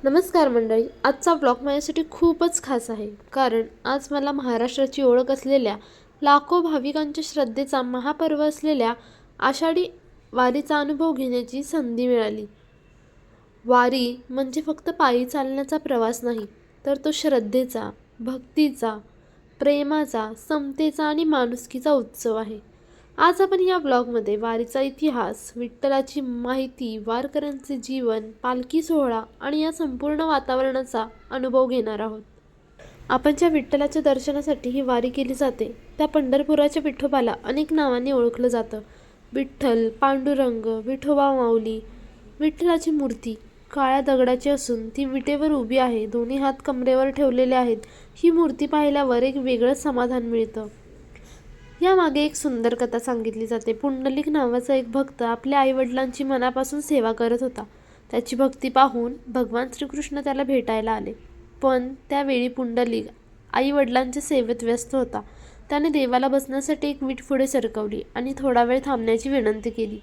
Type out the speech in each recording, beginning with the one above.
नमस्कार मंडळी. आजचा ब्लॉग माझ्यासाठी खूपच खास आहे, कारण आज मला महाराष्ट्राची ओळख असलेल्या लाखो भाविकांच्या श्रद्धेचा महापर्व असलेल्या आषाढी वारीचा अनुभव घेण्याची संधी मिळाली. वारी म्हणजे फक्त पायी चालण्याचा प्रवास नाही, तर तो श्रद्धेचा, भक्तीचा, प्रेमाचा, समतेचा आणि माणुसकीचा उत्सव आहे. आज आपण या ब्लॉगमध्ये वारीचा इतिहास, विठ्ठलाची माहिती, वारकऱ्यांचे जीवन, पालखी सोहळा आणि या संपूर्ण वातावरणाचा अनुभव घेणार आहोत. आपण ज्या विठ्ठलाच्या दर्शनासाठी ही वारी केली जाते, त्या पंढरपुराच्या विठोबाला अनेक नावांनी ओळखलं जातं. विठ्ठल, पांडुरंग, विठोबा माऊली. विठ्ठलाची मूर्ती काळ्या दगडाची असून ती विटेवर उभी आहे. दोन्ही हात कमरेवर ठेवलेले आहेत. ही मूर्ती पाहिल्यावर एक वेगळंच समाधान मिळतं. यामागे एक सुंदर कथा सांगितली जाते. पुंडलिक नावाचा एक भक्त आपल्या आईवडिलांची मनापासून सेवा करत होता. त्याची भक्ती पाहून भगवान श्रीकृष्ण त्याला भेटायला आले. पण त्यावेळी पुंडलिक आईवडिलांच्या सेवेत व्यस्त होता. त्याने देवाला बसण्यासाठी एक वीट पुढे सरकवली आणि थोडा वेळ थांबण्याची विनंती केली.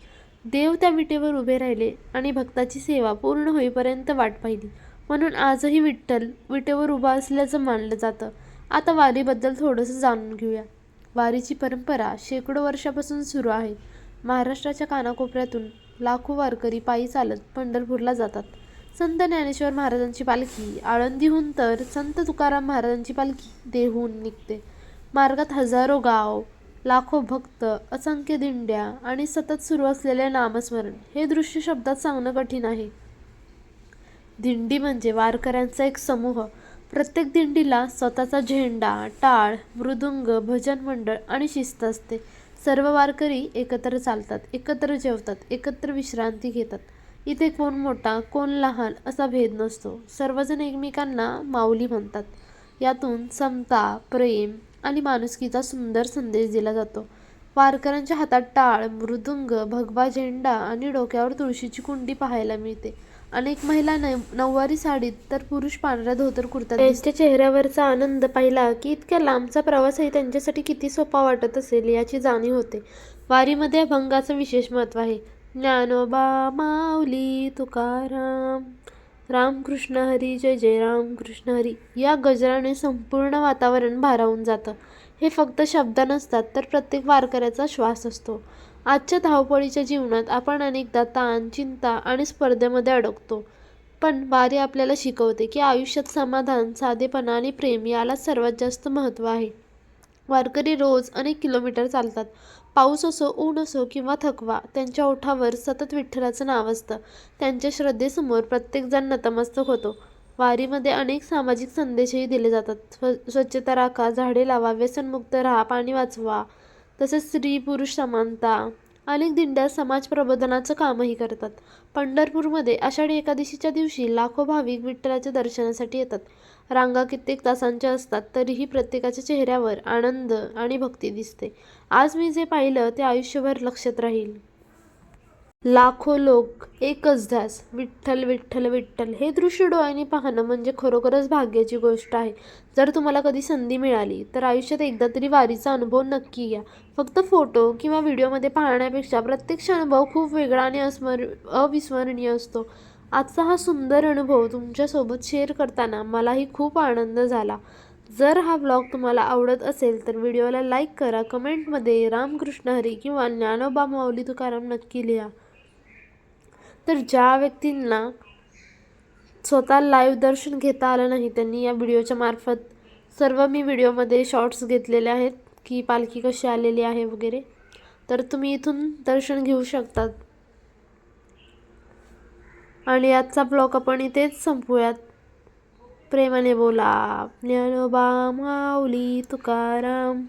देव त्या विटेवर उभे राहिले आणि भक्ताची सेवा पूर्ण होईपर्यंत वाट पाहिली. म्हणून आजही विठ्ठल विटेवर उभा असल्याचं मानलं जातं. आता वारीबद्दल थोडंसं जाणून घेऊया. वारीची परंपरा शेकडो वर्षापासून सुरू आहे. महाराष्ट्राच्या कानाकोपऱ्यातून लाखो वारकरी पायी चालत पंढरपूरला जातात. संत ज्ञानेश्वर महाराजांची पालखी आळंदीहून तर संत तुकाराम महाराजांची पालखी देहून निघते. मार्गात हजारो गाव, लाखो भक्त, असंख्य दिंड्या आणि सतत सुरू असलेले नामस्मरण हे दृश्य शब्दात सांगणं कठीण आहे. दिंडी म्हणजे वारकऱ्यांचा एक समूह. प्रत्येक दिंडीला स्वतःचा झेंडा, टाळ, मृदुंग, भजन मंडळ आणि शिस्त असते. सर्व वारकरी एकत्र चालतात, एकत्र जेवतात, एकत्र विश्रांती घेतात. इथे कोण मोठा, कोण लहान असा भेद नसतो. सर्वजण एकमेकांना माऊली म्हणतात. यातून समता, प्रेम आणि माणुसकीचा सुंदर संदेश दिला जातो. वारकऱ्यांच्या हातात टाळ, मृदुंग, भगवा झेंडा आणि डोक्यावर तुळशीची कुंडी पाहायला मिळते. अनेक महिला नऊवारी साडीत तर पुरुष पांढऱ्या धोतर कुर्त्यात दिसतात. त्यांच्या चेहऱ्यावरचा आनंद पाहिला की इतक्या लांबचा प्रवासही त्यांच्यासाठी किती सोपा वाटत असेल याची जाणीव होते. वारीमध्ये अभंगाचं विशेष महत्त्व आहे. ज्ञानोबा माऊली तुकाराम, रामकृष्ण हरी जय जय रामकृष्ण हरी या गजराने संपूर्ण वातावरण भारावून जातं. हे फक्त शब्द नसतात, तर प्रत्येक वारकऱ्याचा श्वास असतो. आजच्या धावपळीच्या जीवनात आपण अनेकदा ताण, चिंता आणि स्पर्धेमध्ये अडकतो. पण वारी आपल्याला शिकवते की आयुष्यात समाधान, साधेपणा आणि प्रेम यालाच सर्वात जास्त महत्त्व आहे. वारकरी रोज अनेक किलोमीटर चालतात. पाऊस असो, ऊन असो किंवा थकवा, त्यांच्या ओठावर सतत विठ्ठलाचं नाव असतं. त्यांच्या श्रद्धेसमोर प्रत्येकजण नतमस्तक होतो. वारीमध्ये अनेक सामाजिक संदेशही दिले जातात. स्वच्छता राखा, झाडे लावा, व्यसनमुक्त राहा, पाणी वाचवा. तसेच स्त्री पुरुष समानता. अनेक दिंड्या समाज प्रबोधनाचं कामही करतात. पंढरपूरमध्ये आषाढी एकादशीच्या दिवशी लाखो भाविक विठ्ठलाच्या दर्शनासाठी येतात. रांगा कित्येक तासांच्या असतात, तरीही प्रत्येकाच्या चेहऱ्यावर आनंद आणि भक्ती दिसते. आज मी जे पाहिलं ते आयुष्यभर लक्षात राहील. लाखो लोक, एकच ध्यास, विठ्ठल विठ्ठल विठ्ठल. हे दृश्य डोळ्यांनी पाहणं म्हणजे खरोखरच भाग्याची गोष्ट आहे. जर तुम्हाला कधी संधी मिळाली तर आयुष्यात एकदा तरी वारीचा अनुभव नक्की घ्या. फक्त फोटो किंवा व्हिडिओमध्ये पाहण्यापेक्षा प्रत्यक्ष अनुभव खूप वेगळा आणि अविस्मरणीय असतो. आजचा हा सुंदर अनुभव तुमच्यासोबत शेअर करताना मलाही खूप आनंद झाला. जर हा ब्लॉग तुम्हाला आवडत असेल तर व्हिडिओला लाईक करा, कमेंटमध्ये रामकृष्ण हरी किंवा ज्ञानोबा माऊली तुकाराम नक्की लिहा. तर ज्या व्यक्तींना स्वतः लाईव्ह दर्शन घेता आलं नाही, त्यांनी या व्हिडिओच्या मार्फत सर्व मी व्हिडिओमध्ये शॉर्ट्स घेतलेले आहेत की पालखी कशी आलेली आहे वगैरे, तर तुम्ही इथून दर्शन घेऊ शकतात. आणि आजचा ब्लॉग आपण इथेच संपवूयात. प्रेमाने बोला, ज्ञानोबा माऊली तुकाराम.